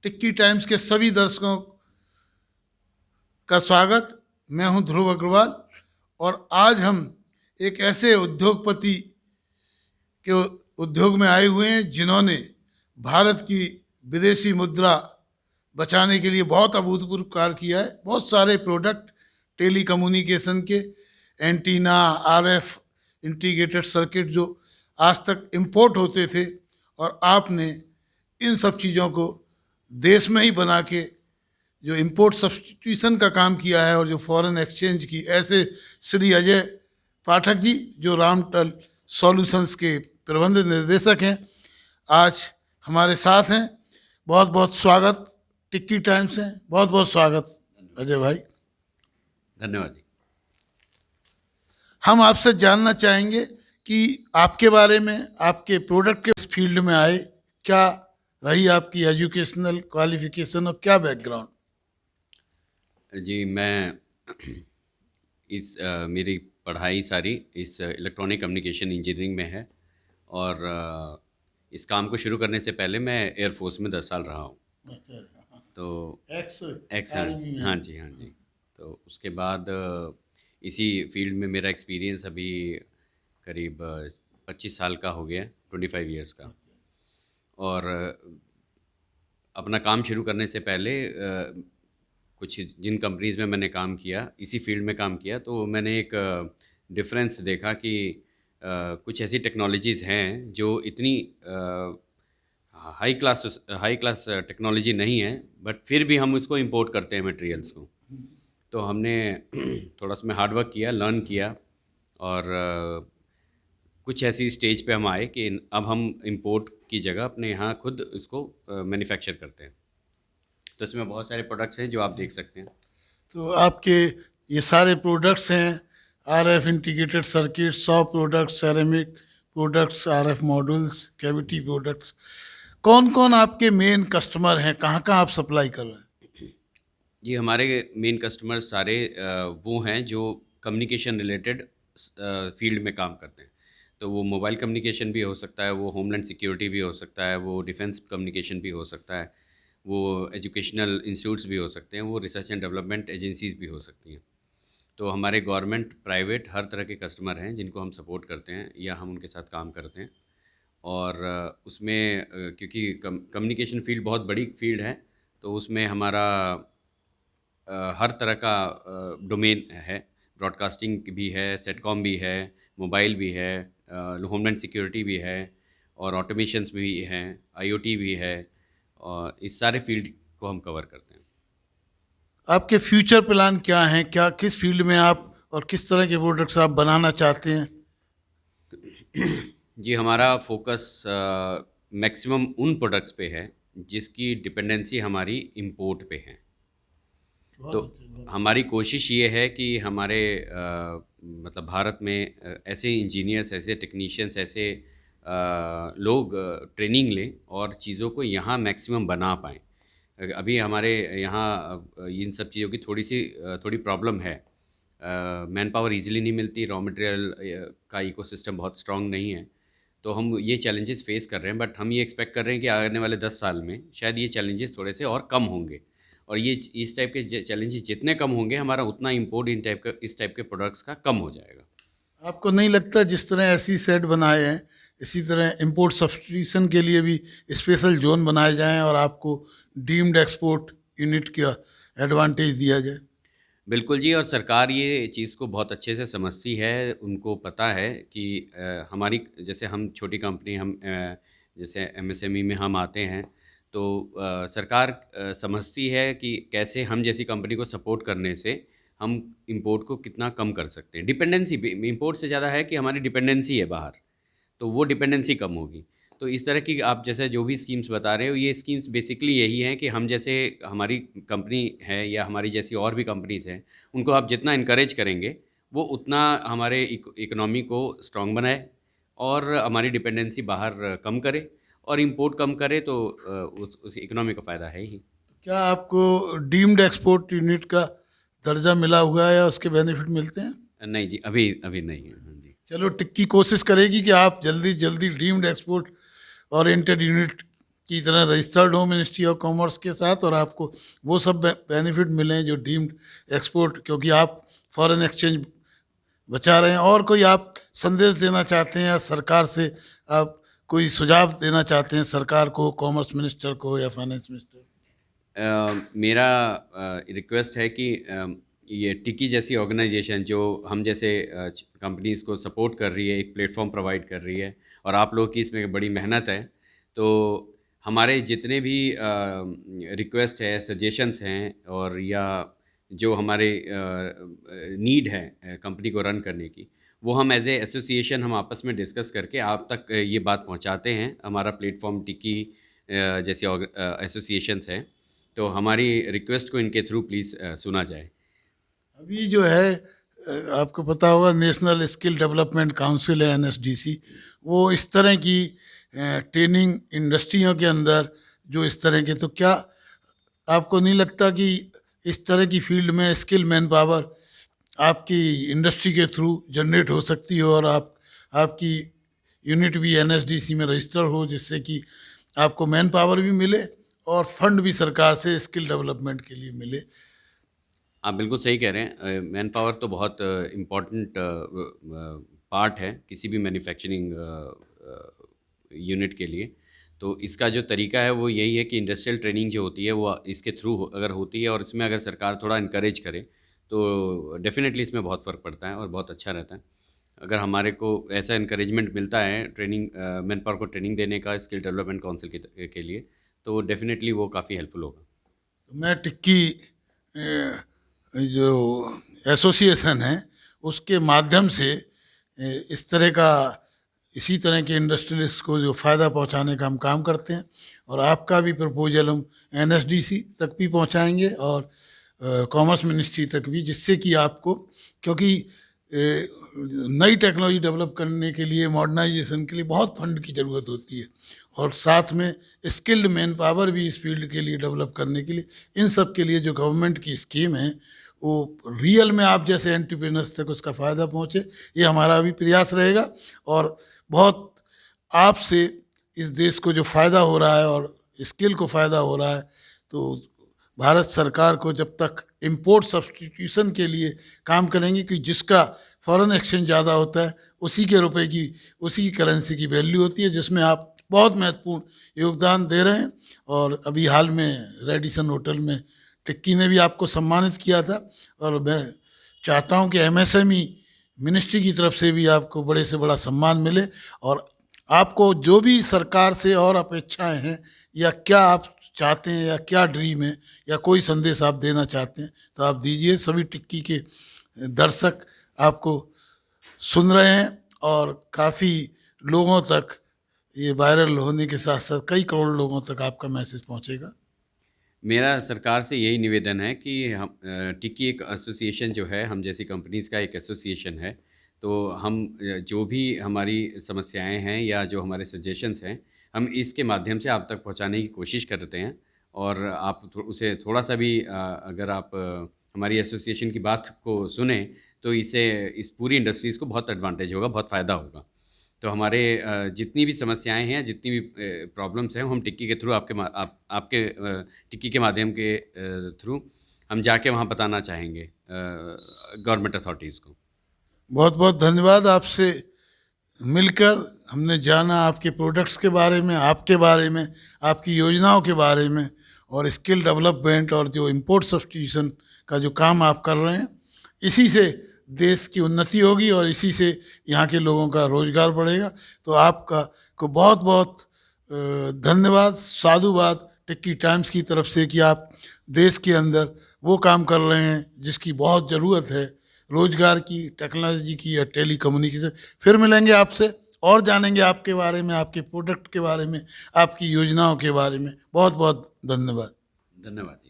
टिक्की times के सभी दर्शकों का स्वागत। मैं हूं ध्रुव अग्रवाल और आज हम एक ऐसे उद्योगपति के उद्योग में आए हुए हैं जिन्होंने भारत की विदेशी मुद्रा बचाने के लिए बहुत अभूतपूर्व कार्य किया है। बहुत सारे प्रोडक्ट टेली कम्युनिकेशन के, एंटीना, आरएफ इंटीग्रेटेड सर्किट जो आज तक इंपोर्ट होते थे, और आपने इन सब चीज़ों को देश में ही बना के जो इंपोर्ट सब्सटीट्यूशन का काम किया है और जो फॉरेन एक्सचेंज की, ऐसे श्री अजय पाठक जी जो रामटल सॉल्यूशंस के प्रबंध निर्देशक हैं, आज हमारे साथ हैं। बहुत बहुत स्वागत टिक्की टाइम्स हैं, बहुत बहुत स्वागत अजय भाई। धन्यवाद जी। हम आपसे जानना चाहेंगे कि आपके बारे में, आपके प्रोडक्ट के फील्ड में आए, क्या रही आपकी एजुकेशनल क्वालिफिकेशन और क्या बैकग्राउंड? जी, मैं मेरी पढ़ाई सारी इस इलेक्ट्रॉनिक कम्युनिकेशन इंजीनियरिंग में है और इस काम को शुरू करने से पहले मैं एयरफोर्स में 10 साल रहा हूँ। तो एक्स हाँ जी, हाँ जी। तो उसके बाद इसी फील्ड में मेरा एक्सपीरियंस अभी करीब 25 साल का हो गया, 25 ईयर्स का। और अपना काम शुरू करने से पहले कुछ जिन कंपनीज़ में मैंने काम किया, इसी फील्ड में काम किया, तो मैंने एक डिफरेंस देखा कि कुछ ऐसी टेक्नोलॉजीज़ हैं जो इतनी हाई क्लास टेक्नोलॉजी नहीं है, बट फिर भी हम उसको इंपोर्ट करते हैं मटेरियल्स को। तो हमने थोड़ा सा हार्ड वर्क किया, लर्न किया और कुछ ऐसी स्टेज पे हम आए कि अब हम इंपोर्ट की जगह अपने यहाँ खुद इसको मैन्युफैक्चर करते हैं। तो इसमें बहुत सारे प्रोडक्ट्स हैं जो आप देख सकते हैं। तो आपके ये सारे प्रोडक्ट्स हैं, RF integrated circuit, 100 products, ceramic products, RF modules, cavity products. कौन कौन आपके मेन कस्टमर हैं, कहाँ कहाँ आप सप्लाई कर रहे हैं? जी, हमारे मेन कस्टमर सारे वो हैं जो कम्युनिकेशन रिलेटेड फील्ड में काम करते हैं। तो वो मोबाइल कम्युनिकेशन भी हो सकता है, वो होमलैंड सिक्योरिटी भी हो सकता है, वो डिफेंस कम्युनिकेशन भी हो सकता है, वो एजुकेशनल इंस्टीट्यूट्स भी हो सकते हैं, वो रिसर्च एंड डेवलपमेंट एजेंसीज़ भी हो सकती हैं। तो हमारे गवर्नमेंट, प्राइवेट हर तरह के कस्टमर हैं जिनको हम सपोर्ट करते हैं या हम उनके साथ काम करते हैं। और उसमें क्योंकि कम्युनिकेशन फील्ड बहुत बड़ी फील्ड है, तो उसमें हमारा हर तरह का डोमेन है। ब्रॉडकास्टिंग भी है, सेटकॉम भी है, मोबाइल भी है, होमलैंड सिक्योरिटी भी है और ऑटोमेशंस भी हैं, आईओटी भी है, और इस सारे फील्ड को हम कवर करते हैं। आपके फ्यूचर प्लान क्या हैं, क्या किस फील्ड में आप और किस तरह के प्रोडक्ट्स आप बनाना चाहते हैं? जी, हमारा फोकस मैक्सिमम उन प्रोडक्ट्स पे है जिसकी डिपेंडेंसी हमारी इंपोर्ट पे है। तो हमारी कोशिश ये है कि हमारे मतलब भारत में ऐसे इंजीनियर्स, ऐसे टेक्नीशियंस, ऐसे लोग ट्रेनिंग लें और चीज़ों को यहाँ मैक्सिमम बना पाएँ। अभी हमारे यहाँ इन सब चीज़ों की थोड़ी प्रॉब्लम है। मैन पावर ईज़िली नहीं मिलती, रॉ मटेरियल का इकोसिस्टम बहुत स्ट्रॉन्ग नहीं है। तो हम ये चैलेंजेस फेस कर रहे हैं, बट हम ये एक्सपेक्ट कर रहे हैं कि आने वाले 10 साल में शायद ये चैलेंजेस थोड़े से और कम होंगे। और ये इस टाइप के चैलेंजेस जितने कम होंगे, हमारा उतना इंपोर्ट इस टाइप के प्रोडक्ट्स का कम हो जाएगा। आपको नहीं लगता जिस तरह ऐसी सेट बनाए हैं, इसी तरह इंपोर्ट सब्सटीट्यूशन के लिए भी स्पेशल जोन बनाए जाएं और आपको डीम्ड एक्सपोर्ट यूनिट का एडवांटेज दिया जाए? बिल्कुल जी, और सरकार ये चीज़ को बहुत अच्छे से समझती है। उनको पता है कि हमारी, जैसे हम छोटी कंपनी, हम जैसे एमएसएमई में हम आते हैं, तो सरकार समझती है कि कैसे हम जैसी कंपनी को सपोर्ट करने से हम इंपोर्ट को कितना कम कर सकते हैं। डिपेंडेंसी भी इंपोर्ट से ज़्यादा है कि हमारी डिपेंडेंसी है बाहर, तो वो डिपेंडेंसी कम होगी। तो इस तरह की आप जैसे जो भी स्कीम्स बता रहे हो, ये स्कीम्स बेसिकली यही हैं कि हम जैसे, हमारी कंपनी है या हमारी जैसी और भी कंपनीज़ हैं, उनको आप जितना इनकरेज करेंगे, वो उतना हमारे इकोनॉमी को स्ट्रॉन्ग बनाए और हमारी डिपेंडेंसी बाहर कम करे, और इंपोर्ट कम करे, तो उस इकोनॉमी को फ़ायदा है ही। क्या आपको डीम्ड एक्सपोर्ट यूनिट का दर्जा मिला हुआ है या उसके बेनिफिट मिलते हैं? नहीं जी, अभी अभी नहीं है। हाँ जी। चलो, टिक्की कोशिश करेगी कि आप जल्दी जल्दी डीम्ड एक्सपोर्ट ओरिएंटेड यूनिट की तरह रजिस्टर्ड हो मिनिस्ट्री ऑफ कॉमर्स के साथ, और आपको वो सब बेनिफिट मिलें जो डीम्ड एक्सपोर्ट, क्योंकि आप फॉरेन एक्सचेंज बचा रहे हैं। और कोई आप संदेश देना चाहते हैं या सरकार से आप कोई सुझाव देना चाहते हैं सरकार को, कॉमर्स मिनिस्टर को या फाइनेंस मिनिस्टर? मेरा रिक्वेस्ट है कि ये टिकी जैसी ऑर्गेनाइजेशन जो हम जैसे कंपनीज़ को सपोर्ट कर रही है, एक प्लेटफॉर्म प्रोवाइड कर रही है, और आप लोग की इसमें बड़ी मेहनत है, तो हमारे जितने भी रिक्वेस्ट है, सजेशंस हैं, और या जो हमारे नीड है कंपनी को रन करने की, वो हम एज ए एसोसिएशन हम आपस में डिस्कस करके आप तक ये बात पहुंचाते हैं। हमारा प्लेटफॉर्म टिकी जैसी एसोसिएशंस हैं, तो हमारी रिक्वेस्ट को इनके थ्रू प्लीज़ सुना जाए। अभी जो है आपको पता होगा नेशनल स्किल डेवलपमेंट काउंसिल है, एनएसडीसी, वो इस तरह की ट्रेनिंग इंडस्ट्रियों के अंदर जो इस तरह के, तो क्या आपको नहीं लगता कि इस तरह की फील्ड में स्किल मैन पावर आपकी इंडस्ट्री के थ्रू जनरेट हो सकती हो, और आपकी यूनिट भी एनएसडीसी में रजिस्टर हो, जिससे कि आपको मैन पावर भी मिले और फंड भी सरकार से स्किल डेवलपमेंट के लिए मिले? आप बिल्कुल सही कह रहे हैं। मैन पावर तो बहुत इम्पॉर्टेंट पार्ट है किसी भी मैन्युफैक्चरिंग यूनिट के लिए। तो इसका जो तरीका है वो यही है कि इंडस्ट्रियल ट्रेनिंग जो होती है वो इसके थ्रू अगर होती है, और इसमें अगर सरकार थोड़ा इनकरेज करे, तो डेफ़िनेटली इसमें बहुत फ़र्क पड़ता है और बहुत अच्छा रहता है। अगर हमारे को ऐसा इनकरेजमेंट मिलता है ट्रेनिंग, मैन पावर को ट्रेनिंग देने का स्किल डेवलपमेंट काउंसिल के लिए, तो डेफ़िनेटली वो काफ़ी हेल्पफुल होगा। मैं टिक्की अ, जो एसोसिएशन है उसके माध्यम से इस तरह का, इसी तरह के इंडस्ट्रियलिस्ट को जो फ़ायदा पहुंचाने का हम काम करते हैं, और आपका भी प्रपोजल हम एनएसडीसी तक भी पहुंचाएंगे और कॉमर्स मिनिस्ट्री तक भी, जिससे कि आपको, क्योंकि नई टेक्नोलॉजी डेवलप करने के लिए, मॉडर्नाइजेशन के लिए बहुत फंड की ज़रूरत होती है, और साथ में स्किल्ड मैन पावर भी इस फील्ड के लिए डेवलप करने के लिए, इन सब के लिए जो गवर्नमेंट की स्कीम है वो रियल में आप जैसे एंटरप्रेन्योर्स तक उसका फ़ायदा पहुँचे, ये हमारा भी प्रयास रहेगा। और बहुत आपसे इस देश को जो फ़ायदा हो रहा है और स्किल को फ़ायदा हो रहा है, तो भारत सरकार को जब तक इंपोर्ट सब्स्टिट्यूशन के लिए काम करेंगे कि जिसका फॉरेन एक्सचेंज ज़्यादा होता है उसी के रुपए की, उसी की करेंसी की वैल्यू होती है, जिसमें आप बहुत महत्वपूर्ण योगदान दे रहे हैं। और अभी हाल में रेडिसन होटल में टिक्की ने भी आपको सम्मानित किया था, और मैं चाहता हूं कि एमएसएमई मिनिस्ट्री की तरफ से भी आपको बड़े से बड़ा सम्मान मिले, और आपको जो भी सरकार से और अपेक्षाएं हैं, या क्या आप चाहते हैं, या क्या ड्रीम है, या कोई संदेश आप देना चाहते हैं, तो आप दीजिए। सभी टिक्की के दर्शक आपको सुन रहे हैं, और काफ़ी लोगों तक ये वायरल होने के साथ साथ कई करोड़ लोगों तक आपका मैसेज पहुंचेगा। मेरा सरकार से यही निवेदन है कि हम टिक्की एक एसोसिएशन जो है, हम जैसी कंपनीज़ का एक एसोसिएशन है, तो हम जो भी हमारी समस्याएं हैं या जो हमारे सजेशंस हैं, हम इसके माध्यम से आप तक पहुंचाने की कोशिश करते हैं। और आप उसे थोड़ा सा भी अगर आप हमारी एसोसिएशन की बात को सुने, तो इससे इस पूरी इंडस्ट्रीज़ को बहुत एडवांटेज होगा, बहुत फ़ायदा होगा। तो हमारे जितनी भी समस्याएं हैं, जितनी भी प्रॉब्लम्स हैं, हम टिक्की के थ्रू आपके टिक्की के माध्यम के थ्रू हम जाके वहाँ बताना चाहेंगे गवर्नमेंट अथॉरिटीज़ को। बहुत बहुत धन्यवाद। आपसे मिलकर हमने जाना आपके प्रोडक्ट्स के बारे में, आपके बारे में, आपकी योजनाओं के बारे में, और स्किल डेवलपमेंट और जो इंपोर्ट सब्स्टिट्यूशन का जो काम आप कर रहे हैं, इसी से देश की उन्नति होगी और इसी से यहाँ के लोगों का रोजगार बढ़ेगा। तो आपका को बहुत बहुत धन्यवाद, साधुवाद टिक्की टाइम्स की तरफ से, कि आप देश के अंदर वो काम कर रहे हैं जिसकी बहुत ज़रूरत है, रोजगार की, टेक्नोलॉजी की या टेली कम्युनिकेशन। फिर मिलेंगे आपसे और जानेंगे आपके बारे में, आपके प्रोडक्ट के बारे में, आपकी योजनाओं के बारे में। बहुत बहुत धन्यवाद। धन्यवाद।